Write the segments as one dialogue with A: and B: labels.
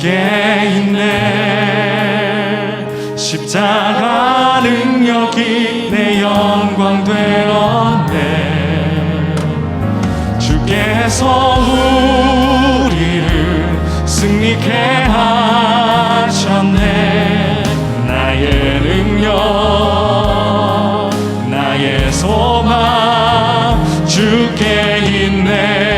A: 주께 있네. 십자가 능력이 내 영광 되었네. 주께서 우리를 승리케 하셨네. 나의 능력, 나의 소망 주께 있네.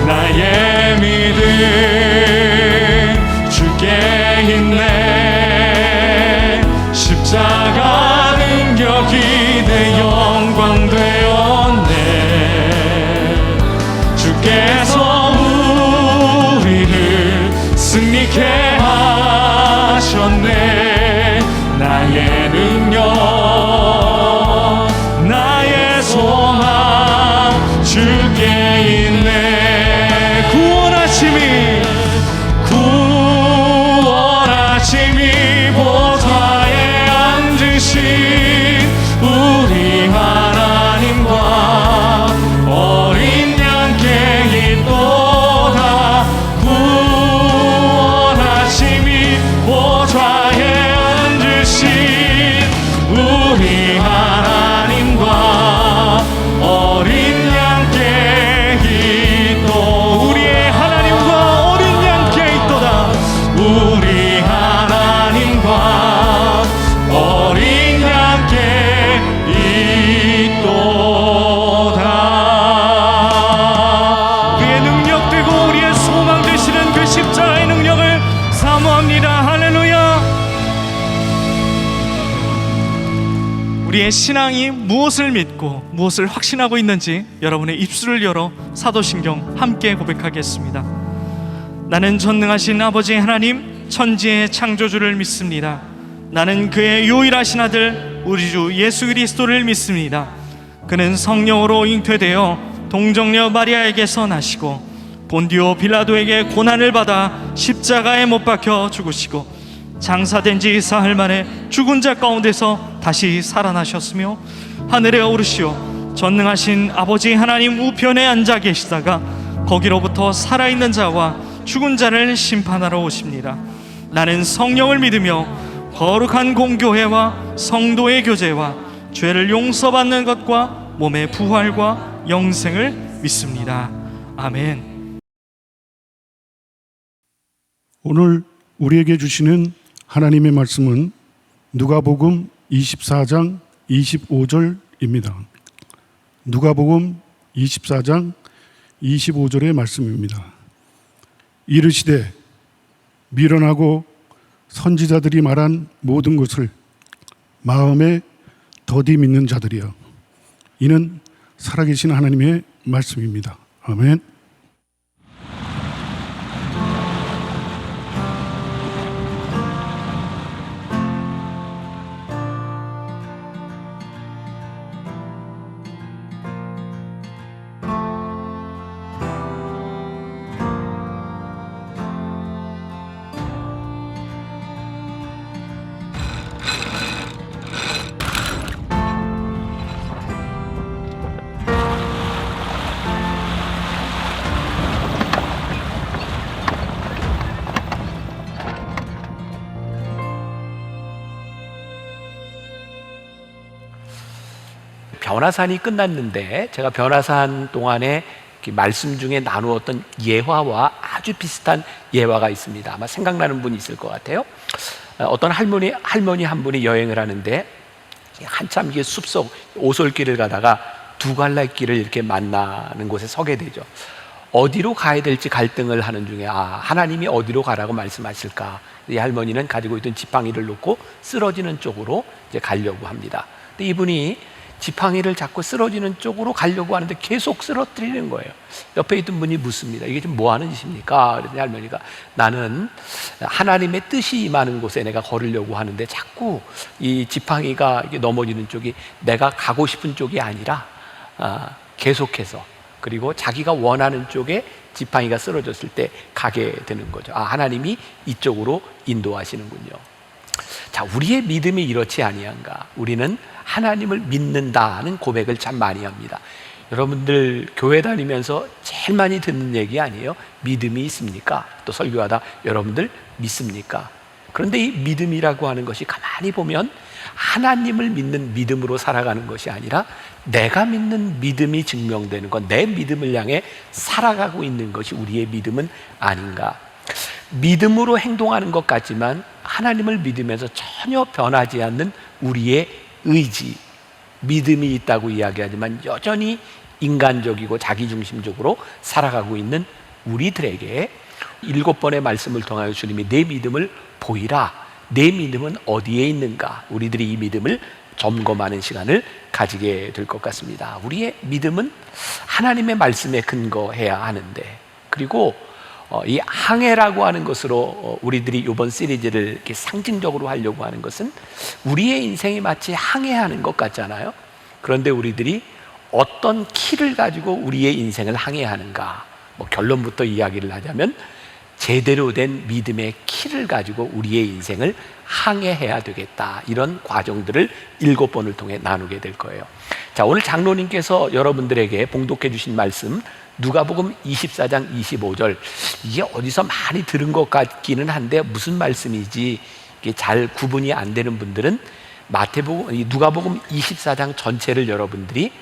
A: 나의 믿음 주께 있네. 십자가 능력이 내 영광 되었네. 주께서 우리를 승리케 하셨네. 나의 능력, 나의 소망 주께 있네. 구원하심이 보좌에 앉으신 우리 하나님과 어린 양께 있도다. 구원하심이 보좌에 앉으신 우리 하나님과 어린 양께 있도. 우리의 하나님과 어린 양께 있도다. 우리 하나님과 어린 양께 있도다. 우리의 능력 되고 우리의 소망 되시는 그 십자가의 능력을 사모합니다. 할렐루야. 우리의 신앙이 무엇을 믿고 무엇을 확신하고 있는지 여러분의 입술을 열어 사도신경 함께 고백하겠습니다. 나는 전능하신 아버지 하나님, 천지의 창조주를 믿습니다. 나는 그의 유일하신 아들 우리 주 예수 그리스도를 믿습니다. 그는 성령으로 잉태되어 동정녀 마리아에게서 나시고 본디오 빌라도에게 고난을 받아 십자가에 못 박혀 죽으시고 장사된 지 사흘 만에 죽은 자 가운데서 다시 살아나셨으며 하늘에 오르시어 전능하신 아버지 하나님 우편에 앉아 계시다가 거기로부터 살아있는 자와 죽은 자를 심판하러 오십니다. 나는 성령을 믿으며 거룩한 공교회와 성도의 교제와 죄를 용서받는 것과 몸의 부활과 영생을 믿습니다. 아멘.
B: 오늘 우리에게 주시는 하나님의 말씀은 누가복음 24장 25절입니다. 누가복음 24장 25절의 말씀입니다. 이르시되 미련하고 선지자들이 말한 모든 것을 마음에 더디 믿는 자들이여. 이는 살아계신 하나님의 말씀입니다. 아멘.
C: 변화산이 끝났는데 제가 변화산 동안에 말씀 중에 나누었던 예화와 아주 비슷한 예화가 있습니다. 아마 생각나는 분이 있을 것 같아요. 어떤 할머니 한 분이 여행을 하는데 한참 이게 숲속 오솔길을 가다가 두 갈래길을 이렇게 만나는 곳에 서게 되죠. 어디로 가야 될지 갈등을 하는 중에 하나님이 어디로 가라고 말씀하실까? 이 할머니는 가지고 있던 지팡이를 놓고 쓰러지는 쪽으로 이제 가려고 합니다. 근데 이분이 지팡이를 잡고 쓰러지는 쪽으로 가려고 하는데 계속 쓰러뜨리는 거예요. 옆에 있던 분이 묻습니다. 이게 지금 뭐 하는 짓입니까? 그랬더니 할머니가 나는 하나님의 뜻이 임하는 곳에 내가 걸으려고 하는데 자꾸 이 지팡이가 이게 넘어지는 쪽이 내가 가고 싶은 쪽이 아니라 계속해서 그리고 자기가 원하는 쪽에 지팡이가 쓰러졌을 때 가게 되는 거죠. 하나님이 이쪽으로 인도하시는군요. 자, 우리의 믿음이 이렇지 아니한가? 우리는 하나님을 믿는다는 고백을 참 많이 합니다. 여러분들 교회 다니면서 제일 많이 듣는 얘기 아니에요? 믿음이 있습니까? 또 설교하다 여러분들 믿습니까? 그런데 이 믿음이라고 하는 것이 가만히 보면 하나님을 믿는 믿음으로 살아가는 것이 아니라 내가 믿는 믿음이 증명되는 것, 내 믿음을 향해 살아가고 있는 것이 우리의 믿음은 아닌가. 믿음으로 행동하는 것 같지만 하나님을 믿으면서 전혀 변하지 않는 우리의 의지, 믿음이 있다고 이야기하지만 여전히 인간적이고 자기중심적으로 살아가고 있는 우리들에게 7번의 말씀을 통하여 주님이 내 믿음을 보이라, 내 믿음은 어디에 있는가, 우리들이 이 믿음을 점검하는 시간을 가지게 될 것 같습니다. 우리의 믿음은 하나님의 말씀에 근거해야 하는데, 그리고 이 항해라고 하는 것으로 우리들이 이번 시리즈를 이렇게 상징적으로 하려고 하는 것은 우리의 인생이 마치 항해하는 것 같잖아요. 그런데 우리들이 어떤 키를 가지고 우리의 인생을 항해하는가, 결론부터 이야기를 하자면 제대로 된 믿음의 키를 가지고 우리의 인생을 항해해야 되겠다, 이런 과정들을 7번을 통해 나누게 될 거예요. 자, 오늘 장로님께서 여러분들에게 봉독해 주신 말씀 누가복음 24장 25절, 이게 어디서 많이 들은 것 같기는 한데 무슨 말씀이지 이게 잘 구분이 안 되는 분들은 누가복음 24장 전체를 여러분들이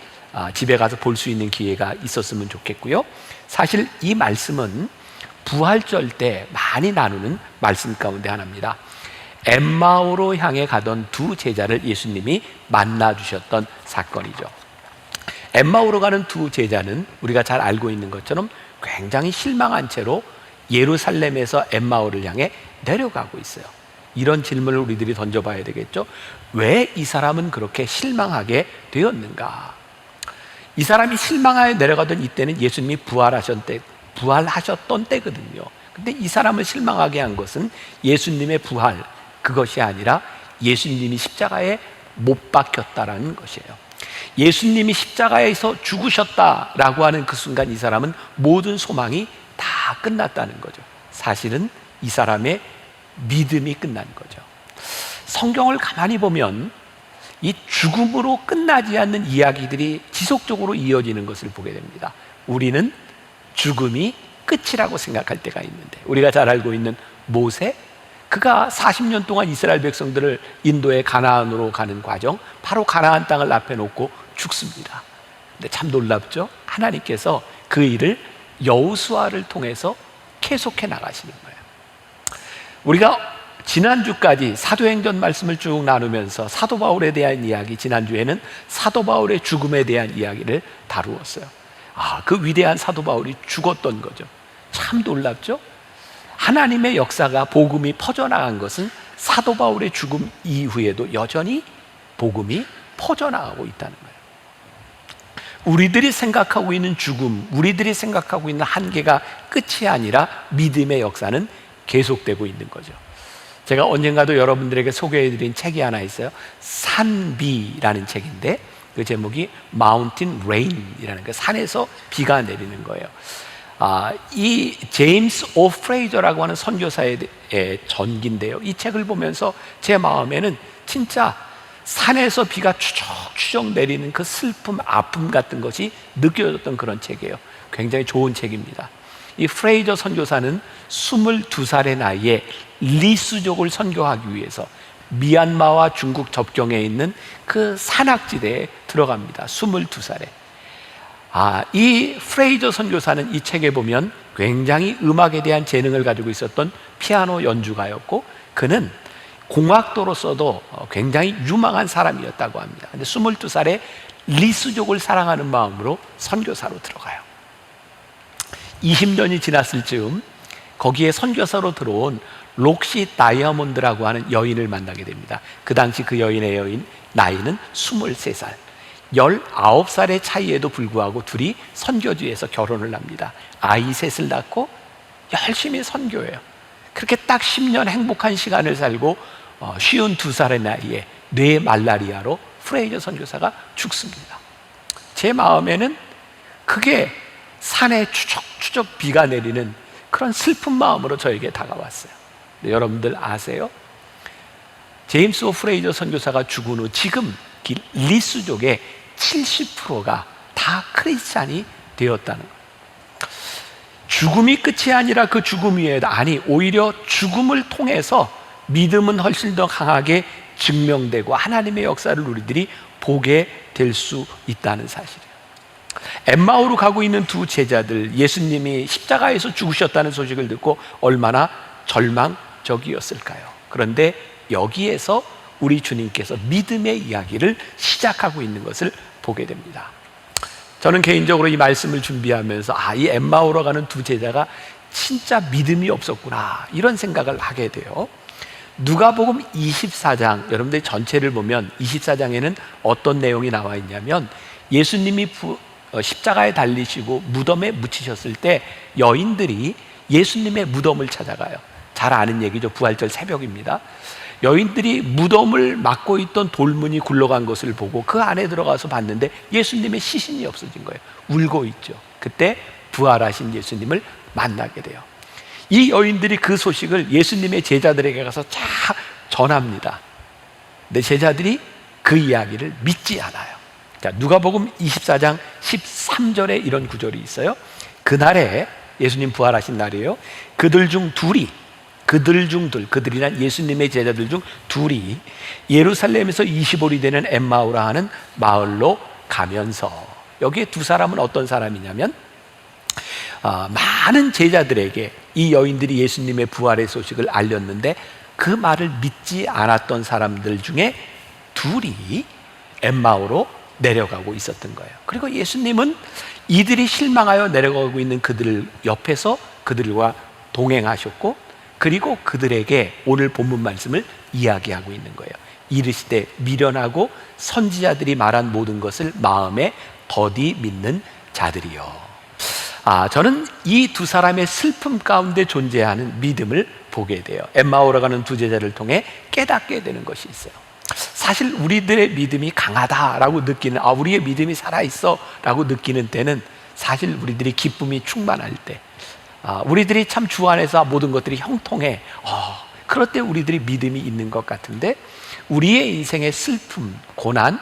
C: 집에 가서 볼 수 있는 기회가 있었으면 좋겠고요. 사실 이 말씀은 부활절 때 많이 나누는 말씀 가운데 하나입니다. 엠마오로 향해 가던 두 제자를 예수님이 만나 주셨던 사건이죠. 엠마오로 가는 두 제자는 우리가 잘 알고 있는 것처럼 굉장히 실망한 채로 예루살렘에서 엠마오를 향해 내려가고 있어요. 이런 질문을 우리들이 던져봐야 되겠죠. 왜 이 사람은 그렇게 실망하게 되었는가? 이 사람이 실망하여 내려가던 이때는 예수님이 부활하셨던 때거든요. 근데 이 사람을 실망하게 한 것은 예수님의 부활, 그것이 아니라 예수님이 십자가에 못 박혔다라는 것이에요. 예수님이 십자가에서 죽으셨다라고 하는 그 순간 이 사람은 모든 소망이 다 끝났다는 거죠. 사실은 이 사람의 믿음이 끝난 거죠. 성경을 가만히 보면 이 죽음으로 끝나지 않는 이야기들이 지속적으로 이어지는 것을 보게 됩니다. 우리는 죽음이 끝이라고 생각할 때가 있는데, 우리가 잘 알고 있는 모세, 그가 40년 동안 이스라엘 백성들을 인도의 가나안으로 가는 과정, 바로 가나안 땅을 앞에 놓고 죽습니다. 근데 참 놀랍죠? 하나님께서 그 일을 여호수아를 통해서 계속해 나가시는 거예요. 우리가 지난주까지 사도행전 말씀을 쭉 나누면서 사도 바울에 대한 이야기, 지난주에는 사도 바울의 죽음에 대한 이야기를 다루었어요. 그 위대한 사도 바울이 죽었던 거죠. 참 놀랍죠? 하나님의 역사가, 복음이 퍼져나간 것은 사도 바울의 죽음 이후에도 여전히 복음이 퍼져나가고 있다는 거예요. 우리들이 생각하고 있는 죽음, 우리들이 생각하고 있는 한계가 끝이 아니라 믿음의 역사는 계속되고 있는 거죠. 제가 언젠가도 여러분들에게 소개해드린 책이 하나 있어요. 산비라는 책인데 그 제목이 Mountain Rain이라는 거, 산에서 비가 내리는 거예요. 이 제임스 오 프레이저라고 하는 선교사의 전기인데요. 이 책을 보면서 제 마음에는 진짜 산에서 비가 추적추적 내리는 그 슬픔, 아픔 같은 것이 느껴졌던 그런 책이에요. 굉장히 좋은 책입니다. 이 프레이저 선교사는 22살의 나이에 리수족을 선교하기 위해서 미얀마와 중국 접경에 있는 그 산악지대에 들어갑니다. 22살에. 이 프레이저 선교사는 이 책에 보면 굉장히 음악에 대한 재능을 가지고 있었던 피아노 연주가였고, 그는 공학도로서도 굉장히 유망한 사람이었다고 합니다. 근데 22살에 리수족을 사랑하는 마음으로 선교사로 들어가요. 20년이 지났을 즈음 거기에 선교사로 들어온 록시 다이아몬드라고 하는 여인을 만나게 됩니다. 그 당시 그 여인의 나이는 23살. 19살의 차이에도 불구하고 둘이 선교지에서 결혼을 합니다. 아이 셋을 낳고 열심히 선교해요. 그렇게 딱 10년 행복한 시간을 살고 52살의 나이에 뇌 말라리아로 프레이저 선교사가 죽습니다. 제 마음에는 그게 산에 추적추적 비가 내리는 그런 슬픈 마음으로 저에게 다가왔어요. 여러분들 아세요? 제임스 오 프레이저 선교사가 죽은 후 지금 리수족의 70%가 다 크리스찬이 되었다는 거예요. 죽음이 끝이 아니라 그 죽음 위에 오히려 죽음을 통해서 믿음은 훨씬 더 강하게 증명되고 하나님의 역사를 우리들이 보게 될 수 있다는 사실이에요. 엠마오로 가고 있는 두 제자들, 예수님이 십자가에서 죽으셨다는 소식을 듣고 얼마나 절망적이었을까요? 그런데 여기에서 우리 주님께서 믿음의 이야기를 시작하고 있는 것을 보게 됩니다. 저는 개인적으로 이 말씀을 준비하면서 이 엠마오로 가는 두 제자가 진짜 믿음이 없었구나, 이런 생각을 하게 돼요. 누가복음 24장, 여러분들 전체를 보면 24장에는 어떤 내용이 나와 있냐면, 예수님이 십자가에 달리시고 무덤에 묻히셨을 때 여인들이 예수님의 무덤을 찾아가요. 잘 아는 얘기죠. 부활절 새벽입니다. 여인들이 무덤을 막고 있던 돌문이 굴러간 것을 보고 그 안에 들어가서 봤는데 예수님의 시신이 없어진 거예요. 울고 있죠. 그때 부활하신 예수님을 만나게 돼요. 이 여인들이 그 소식을 예수님의 제자들에게 가서 쫙 전합니다. 근데 제자들이 그 이야기를 믿지 않아요. 자, 누가복음 24장 13절에 이런 구절이 있어요. 그날에, 예수님 부활하신 날이에요. 그들이란 예수님의 제자들 중 둘이 예루살렘에서 20올이 되는 엠마오라 하는 마을로 가면서, 여기에 두 사람은 어떤 사람이냐면, 많은 제자들에게 이 여인들이 예수님의 부활의 소식을 알렸는데 그 말을 믿지 않았던 사람들 중에 둘이 엠마오로 내려가고 있었던 거예요. 그리고 예수님은 이들이 실망하여 내려가고 있는 그들 옆에서 그들과 동행하셨고, 그리고 그들에게 오늘 본문 말씀을 이야기하고 있는 거예요. 이르시되 미련하고 선지자들이 말한 모든 것을 마음에 더디 믿는 자들이요. 저는 이 두 사람의 슬픔 가운데 존재하는 믿음을 보게 돼요. 엠마오로 가는 두 제자를 통해 깨닫게 되는 것이 있어요. 사실 우리들의 믿음이 강하다라고 느끼는, 우리의 믿음이 살아있어 라고 느끼는 때는 사실 우리들이 기쁨이 충만할 때, 우리들이 참 주 안에서 모든 것들이 형통해, 그럴 때 우리들이 믿음이 있는 것 같은데, 우리의 인생의 슬픔, 고난,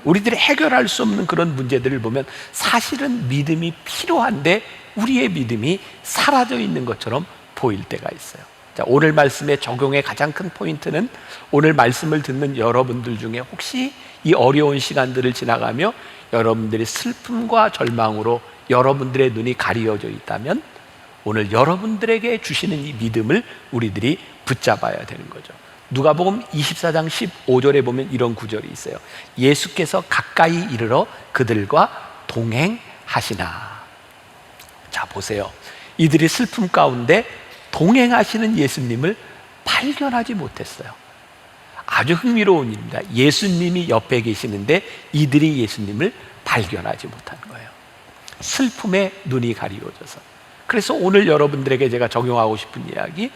C: 우리들이 해결할 수 없는 그런 문제들을 보면 사실은 믿음이 필요한데 우리의 믿음이 사라져 있는 것처럼 보일 때가 있어요. 자, 오늘 말씀의 적용의 가장 큰 포인트는, 오늘 말씀을 듣는 여러분들 중에 혹시 이 어려운 시간들을 지나가며 여러분들의 슬픔과 절망으로 여러분들의 눈이 가리어져 있다면 오늘 여러분들에게 주시는 이 믿음을 우리들이 붙잡아야 되는 거죠. 누가복음 24장 15절에 보면 이런 구절이 있어요. 예수께서 가까이 이르러 그들과 동행하시나. 자, 보세요. 이들이 슬픔 가운데 동행하시는 예수님을 발견하지 못했어요. 아주 흥미로운 일입니다. 예수님이 옆에 계시는데 이들이 예수님을 발견하지 못한 거예요. 슬픔에 눈이 가리워져서. 그래서 오늘 여러분들에게 제가 적용하고 싶은 이야기,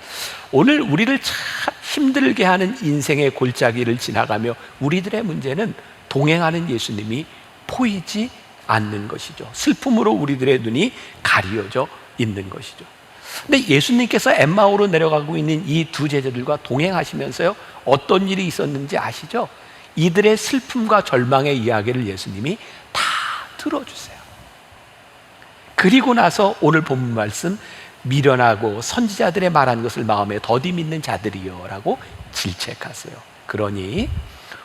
C: 오늘 우리를 참 힘들게 하는 인생의 골짜기를 지나가며 우리들의 문제는 동행하는 예수님이 보이지 않는 것이죠. 슬픔으로 우리들의 눈이 가리워져 있는 것이죠. 근데 예수님께서 엠마오로 내려가고 있는 이 두 제자들과 동행하시면서요, 어떤 일이 있었는지 아시죠? 이들의 슬픔과 절망의 이야기를 예수님이 다 들어주세요. 그리고 나서 오늘 본문 말씀, 미련하고 선지자들의 말한 것을 마음에 더디 믿는 자들이요 라고 질책하세요. 그러니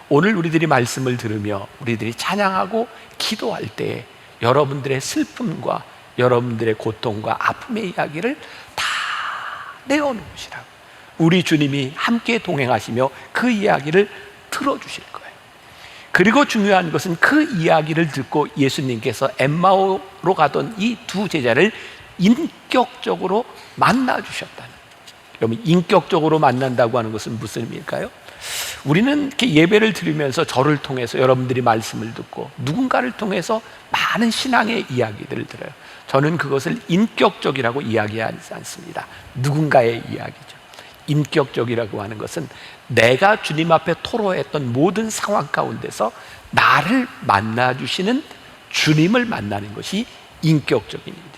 C: 오늘 우리들이 말씀을 들으며 우리들이 찬양하고 기도할 때 여러분들의 슬픔과 여러분들의 고통과 아픔의 이야기를 다 내어놓으시라고, 우리 주님이 함께 동행하시며 그 이야기를 들어주실 거예요. 그리고 중요한 것은 그 이야기를 듣고 예수님께서 엠마오로 가던 이 두 제자를 인격적으로 만나주셨다는, 여러분, 인격적으로 만난다고 하는 것은 무슨 의미일까요? 우리는 이렇게 예배를 드리면서 저를 통해서 여러분들이 말씀을 듣고 누군가를 통해서 많은 신앙의 이야기들을 들어요. 저는 그것을 인격적이라고 이야기하지 않습니다. 누군가의 이야기죠. 인격적이라고 하는 것은 내가 주님 앞에 토로했던 모든 상황 가운데서 나를 만나주시는 주님을 만나는 것이 인격적인 일이에요.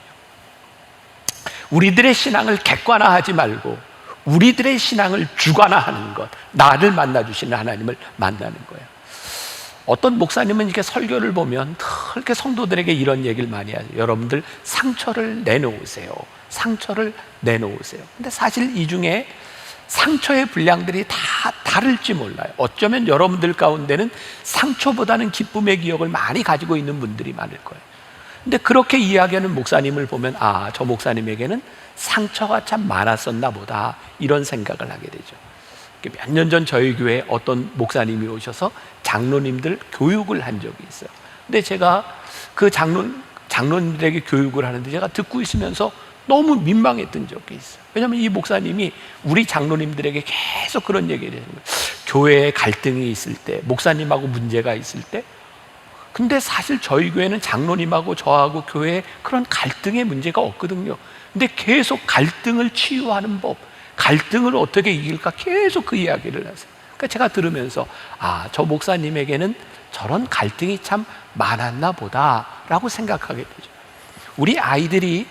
C: 우리들의 신앙을 객관화하지 말고 우리들의 신앙을 주관화하는 것, 나를 만나주시는 하나님을 만나는 거예요. 어떤 목사님은 이렇게 설교를 보면 그렇게 성도들에게 이런 얘기를 많이 하죠. 여러분들 상처를 내놓으세요. 상처를 내놓으세요. 근데 사실 이 중에 상처의 분량들이 다 다를지 몰라요. 어쩌면 여러분들 가운데는 상처보다는 기쁨의 기억을 많이 가지고 있는 분들이 많을 거예요. 근데 그렇게 이야기하는 목사님을 보면 저 목사님에게는 상처가 참 많았었나 보다, 이런 생각을 하게 되죠. 몇 년 전 저희 교회에 어떤 목사님이 오셔서 장로님들 교육을 한 적이 있어요. 근데 제가 그 장로님들에게 교육을 하는데 제가 듣고 있으면서 너무 민망했던 적이 있어요. 왜냐하면 이 목사님이 우리 장로님들에게 계속 그런 얘기를 해요. 교회에 갈등이 있을 때, 목사님하고 문제가 있을 때. 근데 사실 저희 교회는 장로님하고 저하고 교회에 그런 갈등의 문제가 없거든요. 근데 계속 갈등을 치유하는 법, 갈등을 어떻게 이길까 계속 그 이야기를 하세요. 그러니까 제가 들으면서 저 목사님에게는 저런 갈등이 참 많았나 보다라고 생각하게 되죠. 우리 아이들이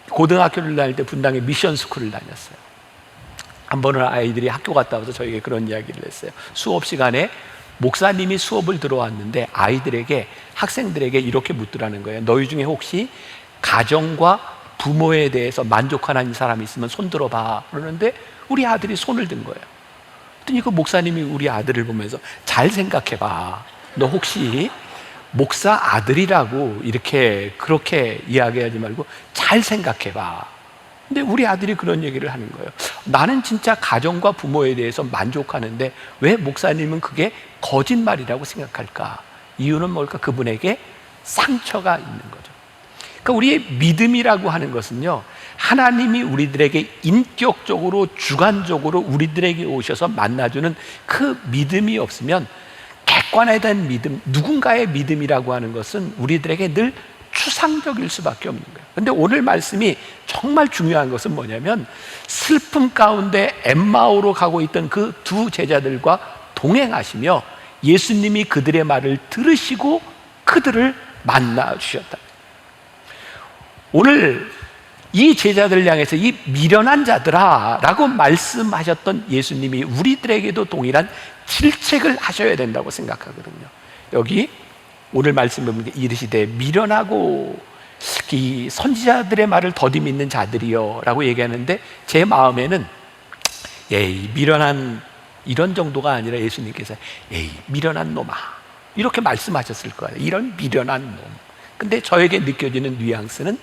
C: 고등학교를 다닐 때 분당에 미션 스쿨을 다녔어요. 한 번은 아이들이 학교 갔다 와서 저에게 그런 이야기를 했어요. 수업 시간에 목사님이 수업을 들어왔는데 아이들에게, 학생들에게 이렇게 묻더라는 거예요. 너희 중에 혹시 가정과 부모에 대해서 만족하는 사람이 있으면 손 들어봐. 그러는데 우리 아들이 손을 든 거예요. 그랬더니 그 목사님이 우리 아들을 보면서 잘 생각해봐. 너 혹시 목사 아들이라고 이렇게 그렇게 이야기하지 말고 잘 생각해봐. 근데 우리 아들이 그런 얘기를 하는 거예요. 나는 진짜 가정과 부모에 대해서 만족하는데 왜 목사님은 그게 거짓말이라고 생각할까? 이유는 뭘까? 그분에게 상처가 있는 거죠. 그러니까 우리의 믿음이라고 하는 것은요, 하나님이 우리들에게 인격적으로, 주관적으로 우리들에게 오셔서 만나주는 그 믿음이 없으면, 객관에 대한 믿음, 누군가의 믿음이라고 하는 것은 우리들에게 늘 추상적일 수밖에 없는 거예요. 그런데 오늘 말씀이 정말 중요한 것은 뭐냐면, 슬픔 가운데 엠마오로 가고 있던 그 두 제자들과 동행하시며 예수님이 그들의 말을 들으시고 그들을 만나 주셨다. 오늘 이 제자들 향해서 이 미련한 자들아 라고 말씀하셨던 예수님이 우리들에게도 동일한 질책을 하셔야 된다고 생각하거든요. 여기 오늘 말씀에 보면 이르시되 미련하고 이 선지자들의 말을 더디 믿는 자들이요 라고 얘기하는데, 제 마음에는 에이 미련한, 이런 정도가 아니라 예수님께서 에이 미련한 놈아 이렇게 말씀하셨을 거예요. 이런 미련한 놈. 근데 저에게 느껴지는 뉘앙스는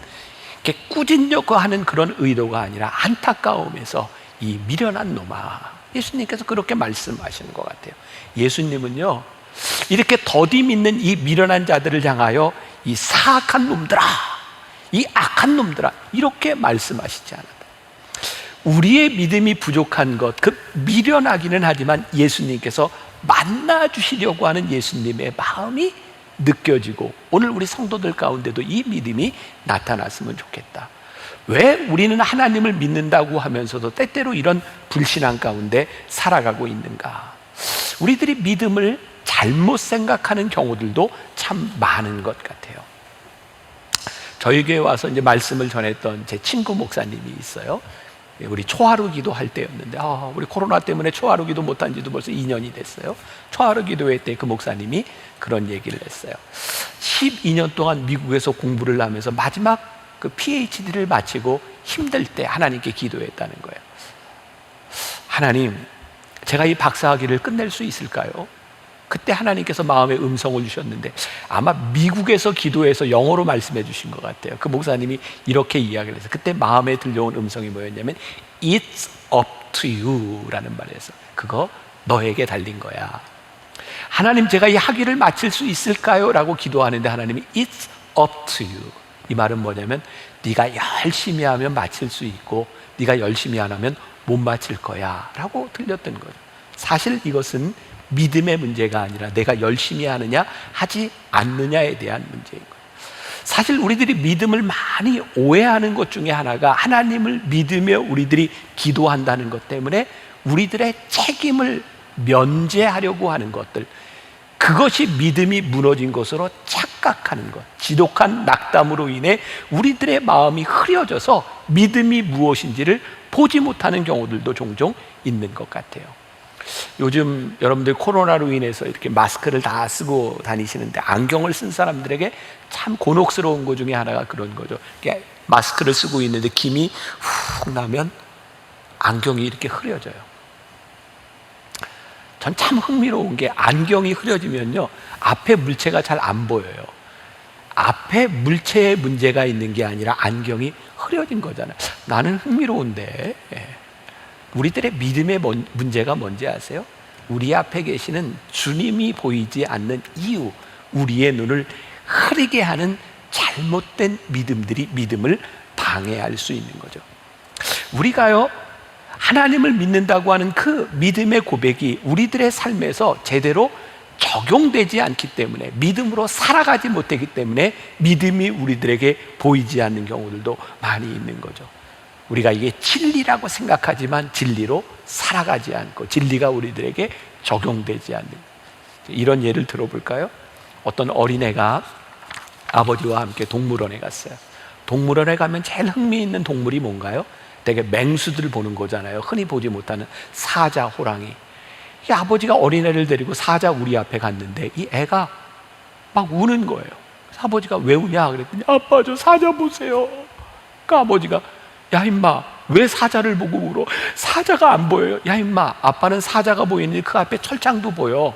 C: 이렇게 꾸짖려고 하는 그런 의도가 아니라 안타까움에서 이 미련한 놈아, 예수님께서 그렇게 말씀하시는 것 같아요. 예수님은요, 이렇게 더디 믿는 이 미련한 자들을 향하여 이 사악한 놈들아, 이 악한 놈들아 이렇게 말씀하시지 않았다. 우리의 믿음이 부족한 것, 그 미련하기는 하지만 예수님께서 만나주시려고 하는 예수님의 마음이 느껴지고, 오늘 우리 성도들 가운데도 이 믿음이 나타났으면 좋겠다. 왜 우리는 하나님을 믿는다고 하면서도 때때로 이런 불신앙 가운데 살아가고 있는가? 우리들이 믿음을 잘못 생각하는 경우들도 참 많은 것 같아요. 저희 교회에 와서 이제 말씀을 전했던 제 친구 목사님이 있어요. 우리 초하루 기도할 때였는데, 우리 코로나 때문에 초하루 기도 못한 지도 벌써 2년이 됐어요. 초하루 기도회 때 그 목사님이 그런 얘기를 했어요. 12년 동안 미국에서 공부를 하면서 마지막 그 PhD를 마치고 힘들 때 하나님께 기도했다는 거예요. 하나님, 제가 이 박사학위를 끝낼 수 있을까요? 그때 하나님께서 마음에 음성을 주셨는데 아마 미국에서 기도해서 영어로 말씀해 주신 것 같아요. 그 목사님이 이렇게 이야기를 해서 그때 마음에 들려온 음성이 뭐였냐면 It's up to you 라는 말에서, 그거 너에게 달린 거야. 하나님, 제가 이 학위를 마칠 수 있을까요? 라고 기도하는데 하나님이 It's up to you. 이 말은 뭐냐면 네가 열심히 하면 마칠 수 있고 네가 열심히 안 하면 못 마칠 거야 라고 들렸던 거죠. 사실 이것은 믿음의 문제가 아니라 내가 열심히 하느냐 하지 않느냐에 대한 문제인 거예요. 사실 우리들이 믿음을 많이 오해하는 것 중에 하나가 하나님을 믿으며 우리들이 기도한다는 것 때문에 우리들의 책임을 면제하려고 하는 것들, 그것이 믿음이 무너진 것으로 착각하는 것, 지독한 낙담으로 인해 우리들의 마음이 흐려져서 믿음이 무엇인지를 보지 못하는 경우들도 종종 있는 것 같아요. 요즘 여러분들 코로나로 인해서 이렇게 마스크를 다 쓰고 다니시는데 안경을 쓴 사람들에게 참 곤혹스러운 것 중에 하나가 그런 거죠. 이렇게 마스크를 쓰고 있는데 김이 훅 나면 안경이 이렇게 흐려져요. 전 참 흥미로운 게 안경이 흐려지면요, 앞에 물체가 잘 안 보여요. 앞에 물체에 문제가 있는 게 아니라 안경이 흐려진 거잖아요. 나는 흥미로운데, 우리들의 믿음의 문제가 뭔지 아세요? 우리 앞에 계시는 주님이 보이지 않는 이유, 우리의 눈을 흐리게 하는 잘못된 믿음들이 믿음을 방해할 수 있는 거죠. 우리가요, 하나님을 믿는다고 하는 그 믿음의 고백이 우리들의 삶에서 제대로 적용되지 않기 때문에, 믿음으로 살아가지 못하기 때문에 믿음이 우리들에게 보이지 않는 경우들도 많이 있는 거죠. 우리가 이게 진리라고 생각하지만 진리로 살아가지 않고 진리가 우리들에게 적용되지 않는, 이런 예를 들어볼까요? 어떤 어린애가 아버지와 함께 동물원에 갔어요. 동물원에 가면 제일 흥미있는 동물이 뭔가요? 되게 맹수들을 보는 거잖아요. 흔히 보지 못하는 사자, 호랑이. 이 아버지가 어린애를 데리고 사자 우리 앞에 갔는데 이 애가 막 우는 거예요. 그래서 아버지가 왜 우냐 그랬더니, 아빠 저 사자 보세요. 그러니까 아버지가, 야 임마 왜 사자를 보고 울어? 사자가 안 보여요. 야 임마, 아빠는 사자가 보이는데 그 앞에 철창도 보여.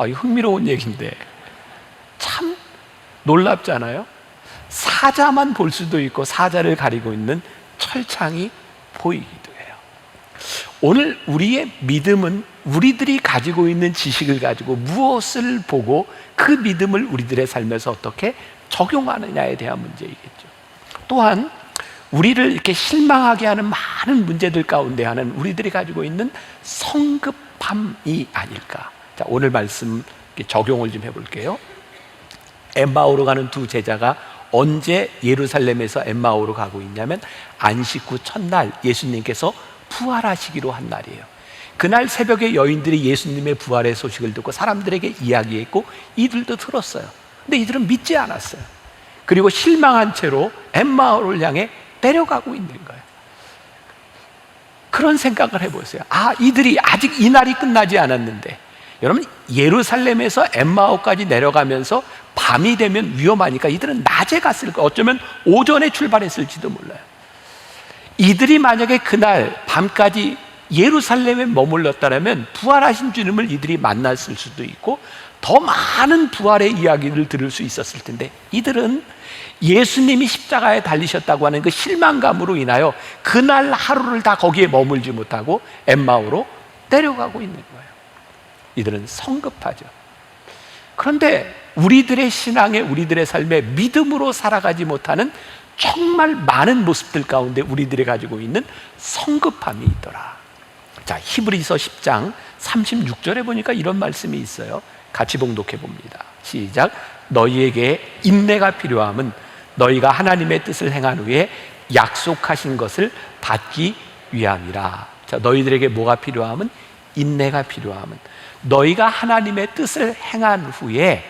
C: 이 흥미로운 얘기인데 참 놀랍잖아요. 사자만 볼 수도 있고 사자를 가리고 있는 철창이 보이기도 해요. 오늘 우리의 믿음은 우리들이 가지고 있는 지식을 가지고 무엇을 보고 그 믿음을 우리들의 삶에서 어떻게 적용하느냐에 대한 문제이겠죠. 또한 우리를 이렇게 실망하게 하는 많은 문제들 가운데 하나는 우리들이 가지고 있는 성급함이 아닐까. 자, 오늘 말씀 적용을 좀 해볼게요. 엠마오로 가는 두 제자가 언제 예루살렘에서 엠마오로 가고 있냐면 안식 후 첫날 예수님께서 부활하시기로 한 날이에요. 그날 새벽에 여인들이 예수님의 부활의 소식을 듣고 사람들에게 이야기했고 이들도 들었어요. 근데 이들은 믿지 않았어요. 그리고 실망한 채로 엠마오를 향해 내려가고 있는 거예요. 그런 생각을 해보세요. 이들이 아직 이 날이 끝나지 않았는데, 여러분 예루살렘에서 엠마오까지 내려가면서 밤이 되면 위험하니까 이들은 낮에 갔을 거예요. 어쩌면 오전에 출발했을지도 몰라요. 이들이 만약에 그날 밤까지 예루살렘에 머물렀다면 부활하신 주님을 이들이 만났을 수도 있고 더 많은 부활의 이야기를 들을 수 있었을 텐데, 이들은 예수님이 십자가에 달리셨다고 하는 그 실망감으로 인하여 그날 하루를 다 거기에 머물지 못하고 엠마오로 내려가고 있는 거예요. 이들은 성급하죠. 그런데 우리들의 신앙에, 우리들의 삶에 믿음으로 살아가지 못하는 정말 많은 모습들 가운데 우리들이 가지고 있는 성급함이 있더라. 자, 히브리서 10장 36절에 보니까 이런 말씀이 있어요. 같이 봉독해 봅니다. 시작. 너희에게 인내가 필요함은 너희가 하나님의 뜻을 행한 후에 약속하신 것을 받기 위함이라. 자, 너희들에게 뭐가 필요함은? 인내가 필요함은 너희가 하나님의 뜻을 행한 후에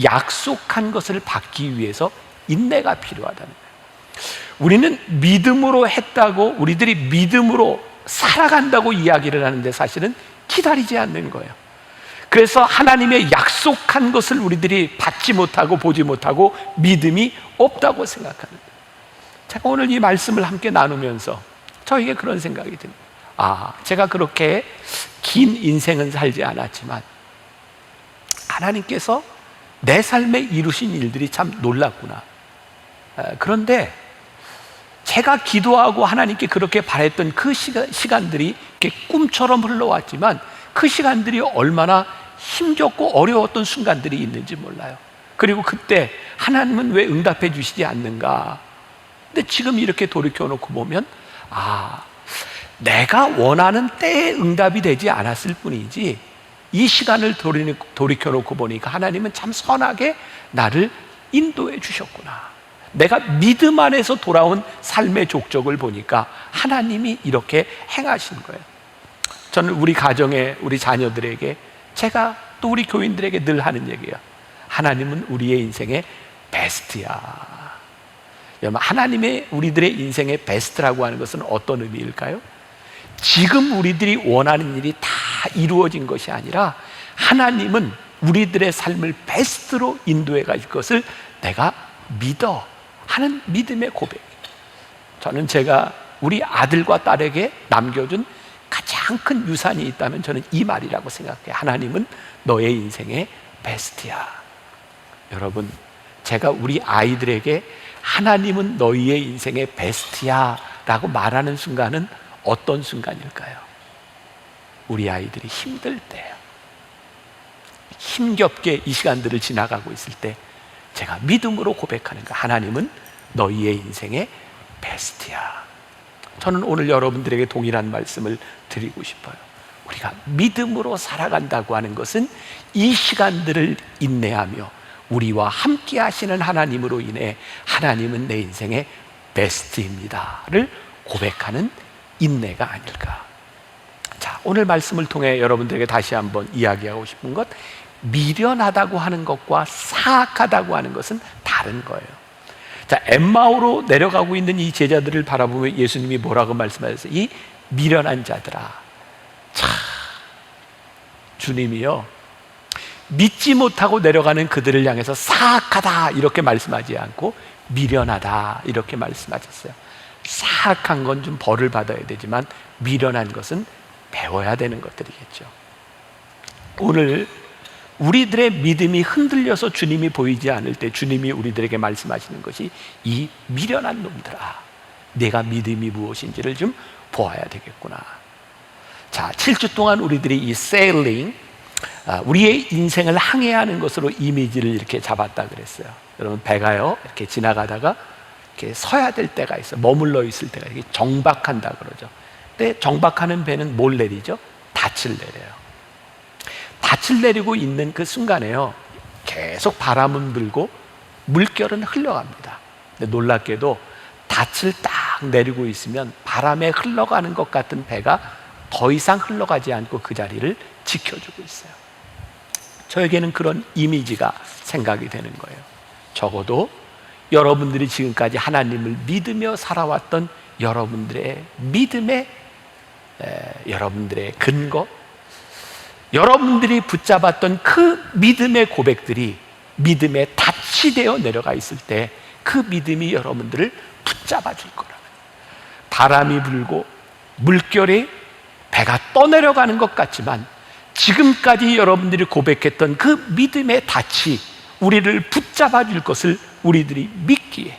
C: 약속한 것을 받기 위해서 인내가 필요하다는 거예요. 우리는 믿음으로 했다고, 우리들이 믿음으로 살아간다고 이야기를 하는데 사실은 기다리지 않는 거예요. 그래서 하나님의 약속한 것을 우리들이 받지 못하고 보지 못하고 믿음이 없다고 생각하는 거예요. 제가 오늘 이 말씀을 함께 나누면서 저에게 그런 생각이 듭니다. 제가 그렇게 긴 인생은 살지 않았지만 하나님께서 내 삶에 이루신 일들이 참 놀랍구나. 그런데 제가 기도하고 하나님께 그렇게 바랬던 그 시간들이 이렇게 꿈처럼 흘러왔지만 그 시간들이 얼마나 힘겹고 어려웠던 순간들이 있는지 몰라요. 그리고 그때 하나님은 왜 응답해 주시지 않는가? 근데 지금 이렇게 돌이켜놓고 보면 내가 원하는 때에 응답이 되지 않았을 뿐이지, 이 시간을 돌이켜놓고 보니까 하나님은 참 선하게 나를 인도해 주셨구나. 내가 믿음 안에서 돌아온 삶의 족적을 보니까 하나님이 이렇게 행하신 거예요. 저는 우리 가정에, 우리 자녀들에게, 제가 또 우리 교인들에게 늘 하는 얘기야. 하나님은 우리의 인생의 베스트야. 여러분, 하나님의 우리들의 인생의 베스트라고 하는 것은 어떤 의미일까요? 지금 우리들이 원하는 일이 다 이루어진 것이 아니라 하나님은 우리들의 삶을 베스트로 인도해 갈 것을 내가 믿어 하는 믿음의 고백. 저는 제가 우리 아들과 딸에게 남겨준 가장 큰 유산이 있다면 저는 이 말이라고 생각해요. 하나님은 너의 인생의 베스트야. 여러분, 제가 우리 아이들에게 하나님은 너희의 인생의 베스트야 라고 말하는 순간은 어떤 순간일까요? 우리 아이들이 힘들 때예요. 힘겹게 이 시간들을 지나가고 있을 때 제가 믿음으로 고백하는 거, 하나님은 너희의 인생의 베스트야. 저는 오늘 여러분들에게 동일한 말씀을 드리고 싶어요. 우리가 믿음으로 살아간다고 하는 것은 이 시간들을 인내하며 우리와 함께 하시는 하나님으로 인해 하나님은 내 인생의 베스트입니다를 고백하는 인내가 아닐까. 자, 오늘 말씀을 통해 여러분들에게 다시 한번 이야기하고 싶은 것, 미련하다고 하는 것과 사악하다고 하는 것은 다른 거예요. 자, 엠마오로 내려가고 있는 이 제자들을 바라보며 예수님이 뭐라고 말씀하셨어요? 이 미련한 자들아. 참, 주님이요, 믿지 못하고 내려가는 그들을 향해서 사악하다 이렇게 말씀하지 않고 미련하다 이렇게 말씀하셨어요. 사악한 건 좀 벌을 받아야 되지만 미련한 것은 배워야 되는 것들이겠죠. 오늘 우리들의 믿음이 흔들려서 주님이 보이지 않을 때 주님이 우리들에게 말씀하시는 것이 이 미련한 놈들아, 내가 믿음이 무엇인지를 좀 보아야 되겠구나. 자, 7주 동안 우리들이 이 세일링, 우리의 인생을 항해하는 것으로 이미지를 이렇게 잡았다 그랬어요. 여러분, 배가요 이렇게 지나가다가 이렇게 서야 될 때가 있어요. 머물러 있을 때가, 이게 정박한다 그러죠. 근데 정박하는 배는 뭘 내리죠? 닻을 내려요. 닻을 내리고 있는 그 순간에요, 계속 바람은 불고 물결은 흘러갑니다. 근데 놀랍게도 닻을 딱 내리고 있으면 바람에 흘러가는 것 같은 배가 더 이상 흘러가지 않고 그 자리를 지켜주고 있어요. 저에게는 그런 이미지가 생각이 되는 거예요. 적어도 여러분들이 지금까지 하나님을 믿으며 살아왔던 여러분들의 믿음의 여러분들의 근거, 여러분들이 붙잡았던 그 믿음의 고백들이 믿음의 닻이 되어 내려가 있을 때 그 믿음이 여러분들을 붙잡아 줄 거라는, 바람이 불고 물결이 배가 떠내려가는 것 같지만 지금까지 여러분들이 고백했던 그 믿음의 닻이 우리를 붙잡아 줄 것을 우리들이 믿기에,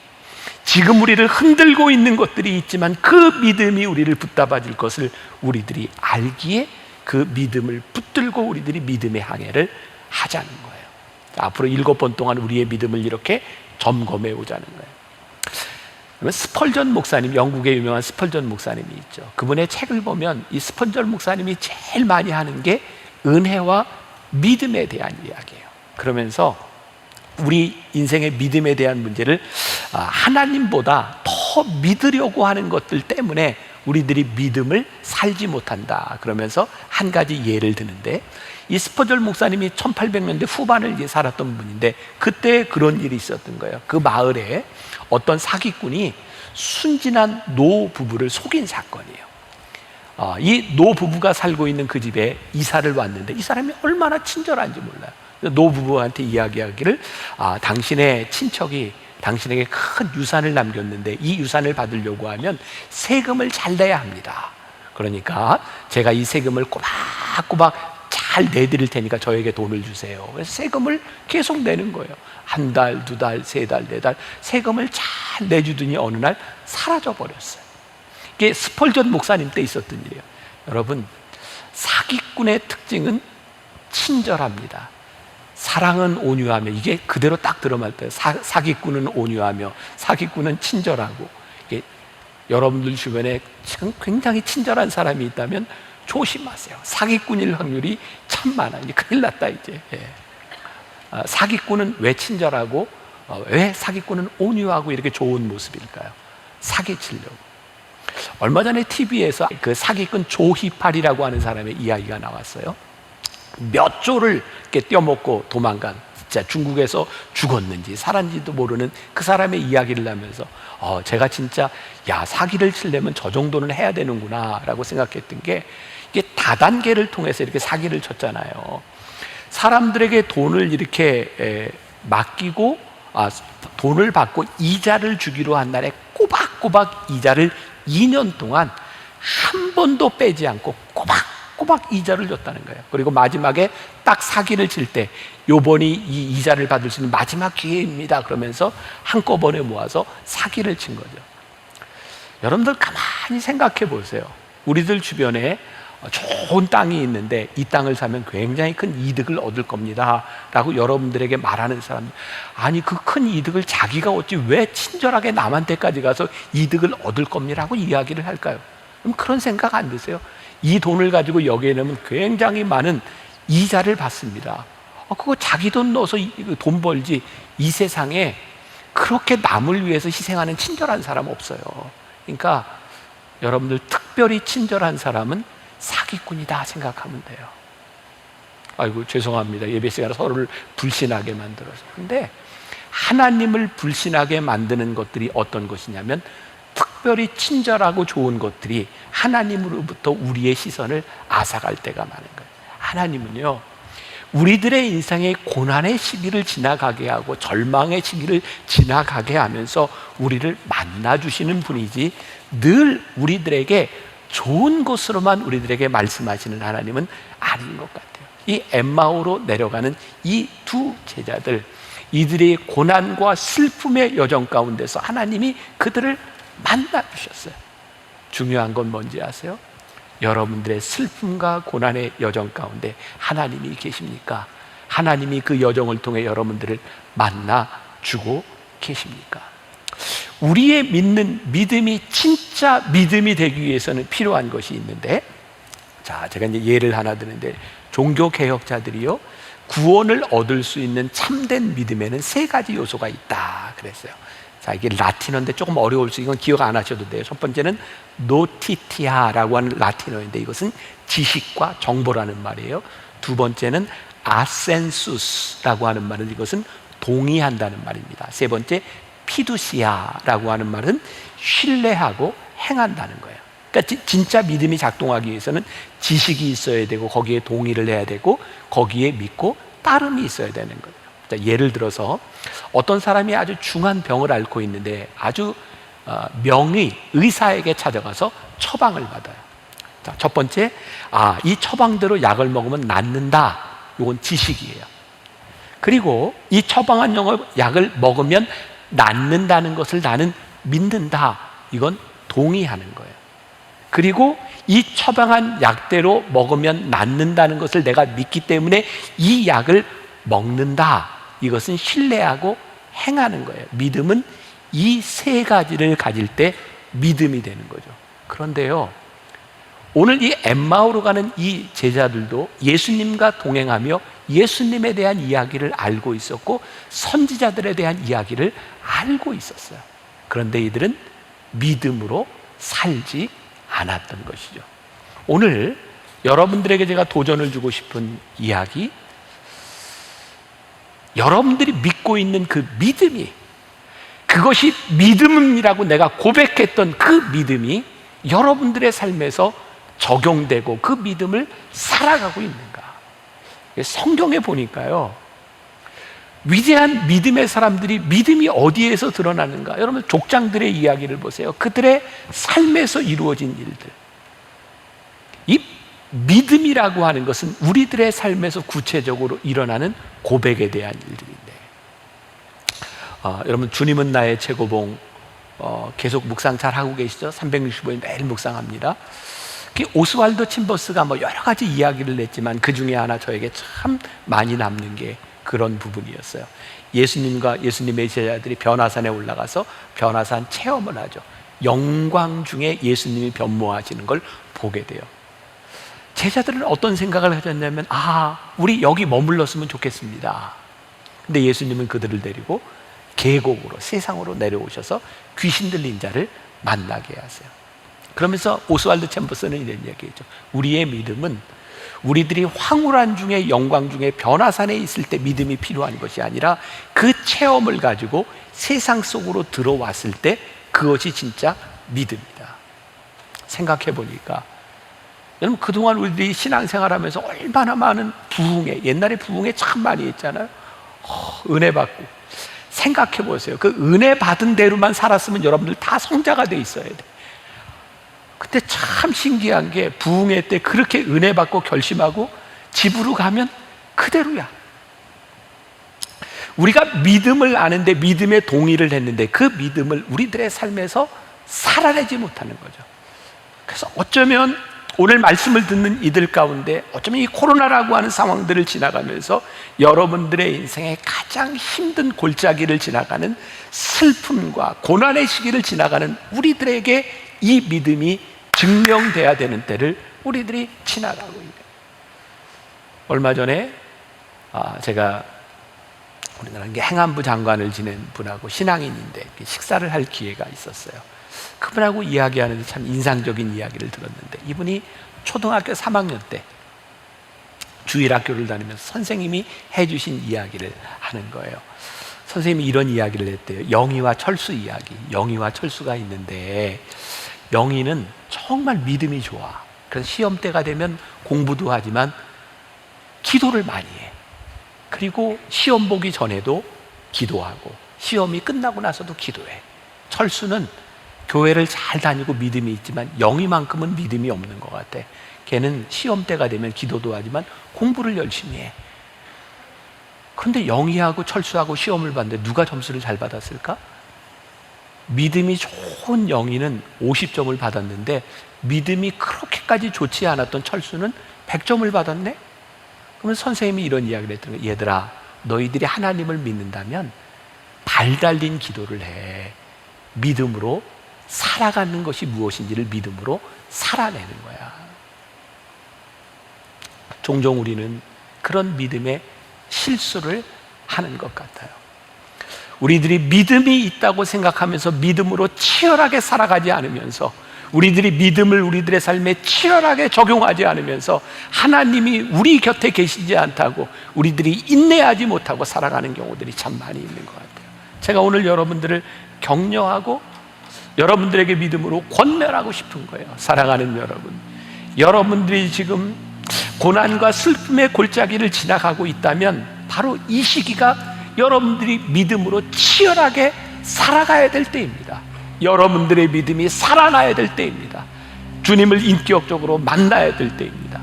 C: 지금 우리를 흔들고 있는 것들이 있지만 그 믿음이 우리를 붙잡아 줄 것을 우리들이 알기에 그 믿음을 붙들고 우리들이 믿음의 항해를 하자는 거예요. 앞으로 7번 동안 우리의 믿음을 이렇게 점검해 오자는 거예요. 스펄전 목사님, 영국의 유명한 스펄전 목사님이 있죠. 그분의 책을 보면 이 스펄전 목사님이 제일 많이 하는 게 은혜와 믿음에 대한 이야기예요. 그러면서 우리 인생의 믿음에 대한 문제를 하나님보다 더 믿으려고 하는 것들 때문에 우리들이 믿음을 살지 못한다 그러면서 한 가지 예를 드는데, 이 스펄전 목사님이 1800년대 후반을 살았던 분인데 그때 그런 일이 있었던 거예요. 그 마을에 어떤 사기꾼이 순진한 노 부부를 속인 사건이에요. 이 노 부부가 살고 있는 그 집에 이사를 왔는데 이 사람이 얼마나 친절한지 몰라요. 노 부부한테 이야기하기를 당신의 친척이 당신에게 큰 유산을 남겼는데 이 유산을 받으려고 하면 세금을 잘 내야 합니다. 그러니까 제가 이 세금을 꼬박꼬박 잘 내드릴 테니까 저에게 돈을 주세요. 그래서 세금을 계속 내는 거예요. 한 달, 두 달, 세 달, 네 달 세금을 잘 내주더니 어느 날 사라져 버렸어요. 이게 스펄전 목사님 때 있었던 일이에요. 여러분, 사기꾼의 특징은 친절합니다. 사랑은 온유하며, 이게 그대로 딱 들어맞을 때 사기꾼은 온유하며 사기꾼은 친절하고, 이게 여러분들 주변에 지금 굉장히 친절한 사람이 있다면 조심하세요. 사기꾼일 확률이 참 많아. 이제 큰일 났다 이제. 사기꾼은 왜 친절하고 왜 사기꾼은 온유하고 이렇게 좋은 모습일까요? 사기치려고. 얼마 전에 TV에서 그 사기꾼 조희팔이라고 하는 사람의 이야기가 나왔어요. 몇 조를 이렇게 떼어먹고 도망간 진짜 중국에서 죽었는지 살았는지도 모르는 그 사람의 이야기를 하면서 제가 진짜 사기를 치려면 저 정도는 해야 되는구나 라고 생각했던 게, 이게 다단계를 통해서 이렇게 사기를 쳤잖아요. 사람들에게 돈을 이렇게 맡기고 돈을 받고 이자를 주기로 한 날에 꼬박꼬박 이자를 2년 동안 한 번도 빼지 않고 꼬박꼬박 이자를 줬다는 거예요. 그리고 마지막에 딱 사기를 칠 때 요번이 이 이자를 받을 수 있는 마지막 기회입니다 그러면서 한꺼번에 모아서 사기를 친 거죠. 여러분들 가만히 생각해 보세요. 우리들 주변에 좋은 땅이 있는데 이 땅을 사면 굉장히 큰 이득을 얻을 겁니다 라고 여러분들에게 말하는 사람, 아니 그 큰 이득을 자기가 얻지 왜 친절하게 남한테까지 가서 이득을 얻을 겁니다라고 이야기를 할까요? 그럼 그런 생각 안 드세요? 이 돈을 가지고 여기에 넣으면 굉장히 많은 이자를 받습니다. 그거 자기 돈 넣어서 돈 벌지, 이 세상에 그렇게 남을 위해서 희생하는 친절한 사람 없어요. 그러니까 여러분들 특별히 친절한 사람은 사기꾼이다 생각하면 돼요. 아이고 죄송합니다. 예배 시간에 서로를 불신하게 만들어서. 근데 하나님을 불신하게 만드는 것들이 어떤 것이냐면, 특별히 친절하고 좋은 것들이 하나님으로부터 우리의 시선을 앗아갈 때가 많은 거예요. 하나님은요, 우리들의 인생의 고난의 시기를 지나가게 하고 절망의 시기를 지나가게 하면서 우리를 만나주시는 분이지, 늘 우리들에게 좋은 것으로만 우리들에게 말씀하시는 하나님은 아닌 것 같아요. 이 엠마오로 내려가는 이 두 제자들, 이들의 고난과 슬픔의 여정 가운데서 하나님이 그들을 만나주셨어요. 중요한 건 뭔지 아세요? 여러분들의 슬픔과 고난의 여정 가운데 하나님이 계십니까? 하나님이 그 여정을 통해 여러분들을 만나주고 계십니까? 우리의 믿는 믿음이 진짜 믿음이 되기 위해서는 필요한 것이 있는데, 자, 제가 이제 예를 하나 드는데, 종교 개혁자들이요, 구원을 얻을 수 있는 참된 믿음에는 3가지 요소가 있다 그랬어요. 자, 이게 라틴어인데 조금 어려울 수, 이건 기억 안 하셔도 돼요. 첫 번째는 노티티아라고 하는 라틴어인데 이것은 지식과 정보라는 말이에요. 두 번째는 아센수스라고 하는 말은 이것은 동의한다는 말입니다. 세 번째 피두시아라고 하는 말은 신뢰하고 행한다는 거예요. 그러니까 진짜 믿음이 작동하기 위해서는 지식이 있어야 되고, 거기에 동의를 해야 되고, 거기에 믿고 따름이 있어야 되는 거예요. 자, 예를 들어서 어떤 사람이 아주 중한 병을 앓고 있는데 아주 명의 의사에게 찾아가서 처방을 받아요. 자, 첫 번째, 이 처방대로 약을 먹으면 낫는다. 이건 지식이에요. 그리고 이 처방한 약을 먹으면 낫는다는 것을 나는 믿는다. 이건 동의하는 거예요. 그리고 이 처방한 약대로 먹으면 낫는다는 것을 내가 믿기 때문에 이 약을 먹는다. 이것은 신뢰하고 행하는 거예요. 믿음은 이 3가지를 가질 때 믿음이 되는 거죠. 그런데요, 오늘 이 엠마오로 가는 이 제자들도 예수님과 동행하며 예수님에 대한 이야기를 알고 있었고, 선지자들에 대한 이야기를 알고 있었어요. 그런데 이들은 믿음으로 살지 않았던 것이죠. 오늘 여러분들에게 제가 도전을 주고 싶은 이야기, 여러분들이 믿고 있는 그 믿음이, 그것이 믿음이라고 내가 고백했던 그 믿음이 여러분들의 삶에서 적용되고 그 믿음을 살아가고 있는가? 성경에 보니까요, 위대한 믿음의 사람들이 믿음이 어디에서 드러나는가? 여러분 족장들의 이야기를 보세요. 그들의 삶에서 이루어진 일들. 이 믿음이라고 하는 것은 우리들의 삶에서 구체적으로 일어나는 고백에 대한 일들인데, 여러분 주님은 나의 최고봉 계속 묵상 잘 하고 계시죠? 365일 매일 묵상합니다. 오스왈도 침버스가 여러 가지 이야기를 냈지만 그 중에 하나 저에게 참 많이 남는 게 그런 부분이었어요. 예수님과 예수님의 제자들이 변화산에 올라가서 변화산 체험을 하죠. 영광 중에 예수님이 변모하시는 걸 보게 돼요. 제자들은 어떤 생각을 하셨냐면, 우리 여기 머물렀으면 좋겠습니다. 근데 예수님은 그들을 데리고 계곡으로, 세상으로 내려오셔서 귀신 들린 자를 만나게 하세요. 그러면서 오스왈드 챔버스는 이런 얘기했죠. 우리의 믿음은 우리들이 황홀한 중에 영광 중에 변화산에 있을 때 믿음이 필요한 것이 아니라 그 체험을 가지고 세상 속으로 들어왔을 때 그것이 진짜 믿음이다. 생각해 보니까 여러분, 그동안 우리들이 신앙생활하면서 얼마나 많은 부흥회, 옛날에 부흥회 참 많이 했잖아요. 은혜 받고. 생각해 보세요. 그 은혜 받은 대로만 살았으면 여러분들 다 성자가 돼 있어야 돼. 근데 참 신기한 게 부흥회 때 그렇게 은혜 받고 결심하고 집으로 가면 그대로야. 우리가 믿음을 아는데 믿음에 동의를 했는데 그 믿음을 우리들의 삶에서 살아내지 못하는 거죠. 그래서 어쩌면 오늘 말씀을 듣는 이들 가운데 어쩌면 이 코로나라고 하는 상황들을 지나가면서 여러분들의 인생에 가장 힘든 골짜기를 지나가는 슬픔과 고난의 시기를 지나가는 우리들에게 이 믿음이 증명돼야 되는 때를 우리들이 지나가고 있는. 얼마 전에 제가 우리나라 행안부 장관을 지낸 분하고 신앙인인데 식사를 할 기회가 있었어요. 그분하고 이야기하는데 참 인상적인 이야기를 들었는데, 이분이 초등학교 3학년 때 주일학교를 다니면서 선생님이 해주신 이야기를 하는 거예요. 선생님이 이런 이야기를 했대요. 영희와 철수 이야기. 영희와 철수가 있는데 영희는 정말 믿음이 좋아. 그래서 시험 때가 되면 공부도 하지만 기도를 많이 해. 그리고 시험 보기 전에도 기도하고 시험이 끝나고 나서도 기도해. 철수는 교회를 잘 다니고 믿음이 있지만 영희만큼은 믿음이 없는 것 같아. 걔는 시험 때가 되면 기도도 하지만 공부를 열심히 해. 그런데 영희하고 철수하고 시험을 봤는데 누가 점수를 잘 받았을까? 믿음이 좋은 영희는 50점을 받았는데 믿음이 그렇게까지 좋지 않았던 철수는 100점을 받았네? 그러면 선생님이 이런 이야기를 했던 거예요. 얘들아, 너희들이 하나님을 믿는다면 발 달린 기도를 해. 믿음으로 살아가는 것이 무엇인지를 믿음으로 살아내는 거야. 종종 우리는 그런 믿음의 실수를 하는 것 같아요. 우리들이 믿음이 있다고 생각하면서 믿음으로 치열하게 살아가지 않으면서, 우리들이 믿음을 우리들의 삶에 치열하게 적용하지 않으면서 하나님이 우리 곁에 계시지 않다고 우리들이 인내하지 못하고 살아가는 경우들이 참 많이 있는 것 같아요. 제가 오늘 여러분들을 격려하고 여러분들에게 믿음으로 권면하고 싶은 거예요. 사랑하는 여러분, 여러분들이 지금 고난과 슬픔의 골짜기를 지나가고 있다면 바로 이 시기가 여러분들이 믿음으로 치열하게 살아가야 될 때입니다. 여러분들의 믿음이 살아나야 될 때입니다. 주님을 인격적으로 만나야 될 때입니다.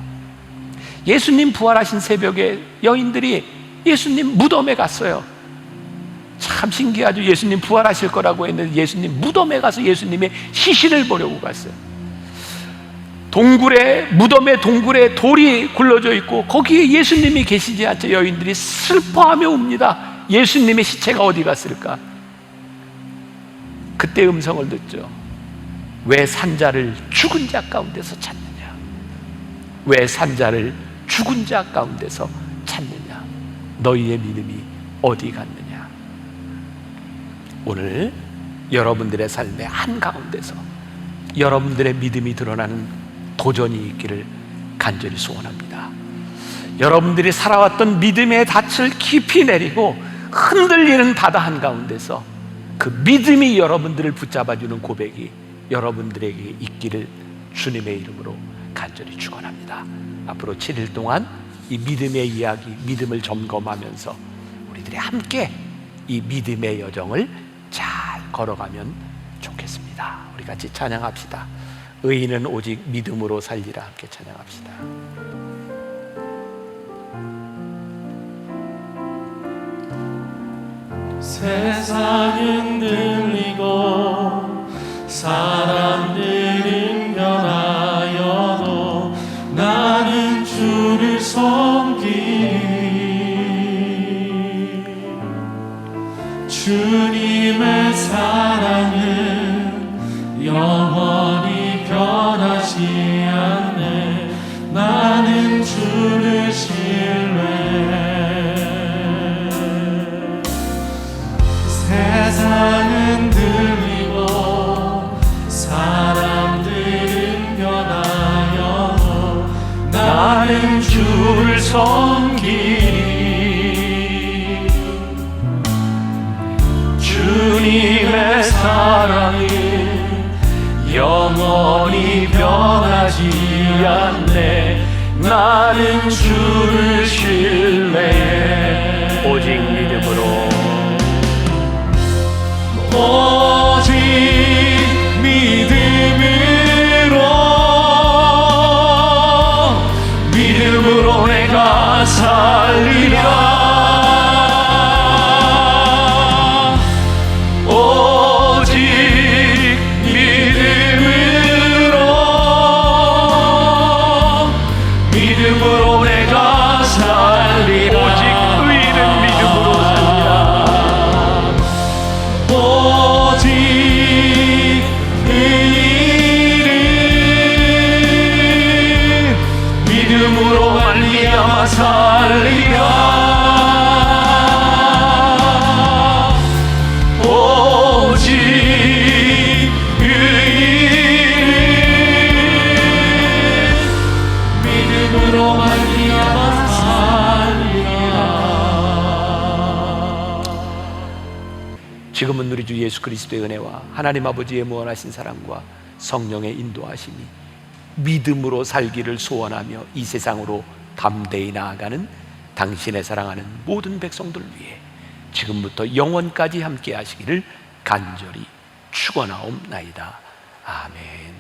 C: 예수님 부활하신 새벽에 여인들이 예수님 무덤에 갔어요. 참 신기하죠. 예수님 부활하실 거라고 했는데 예수님 무덤에 가서 예수님의 시신을 보려고 갔어요. 무덤의 동굴에 돌이 굴러져 있고 거기에 예수님이 계시지 않자 여인들이 슬퍼하며 웁니다. 예수님의 시체가 어디 갔을까? 그때 음성을 듣죠. 왜 산자를 죽은 자 가운데서 찾느냐? 왜 산자를 죽은 자 가운데서 찾느냐? 너희의 믿음이 어디 갔느냐? 오늘 여러분들의 삶의 한가운데서 여러분들의 믿음이 드러나는 도전이 있기를 간절히 소원합니다. 여러분들이 살아왔던 믿음의 닻을 깊이 내리고 흔들리는 바다 한가운데서 그 믿음이 여러분들을 붙잡아주는 고백이 여러분들에게 있기를 주님의 이름으로 간절히 축원합니다. 앞으로 7일 동안 이 믿음의 이야기, 믿음을 점검하면서 우리들이 함께 이 믿음의 여정을 잘 걸어가면 좋겠습니다. 우리 같이 찬양합시다. 의인은 오직 믿음으로 살리라. 함께 찬양합시다.
D: 세상은 들리고 사람들은 변하여도 나는 주를 섬기리. 주님의 사랑은 영원히 변하지 않네. 나는 주를 신뢰해. 세상은 들리고 사람들은 변하여도 나는
C: 나는 주를 섬기리. 주님의 사랑은 영원히 변하지 않네. 나는 주를 신뢰해. 오직 믿음으로,
A: 오직 믿음으로 내가 살리라. 오직 믿음으로 내가 살리라.
C: 오직 의인은 믿음으로 살리라.
A: 오직 의인은 믿음으로 말미암아 살리라. 오직 의인은 믿음으로 말미암아 살리라.
C: 지금은 우리 주 예수 그리스도의 은혜와 하나님 아버지의 무한하신 사랑과 성령의 인도하심이 믿음으로 살기를 소원하며 이 세상으로 담대히 나아가는 당신의 사랑하는 모든 백성들 위해 지금부터 영원까지 함께 하시기를 간절히 축원하옵나이다. 아멘.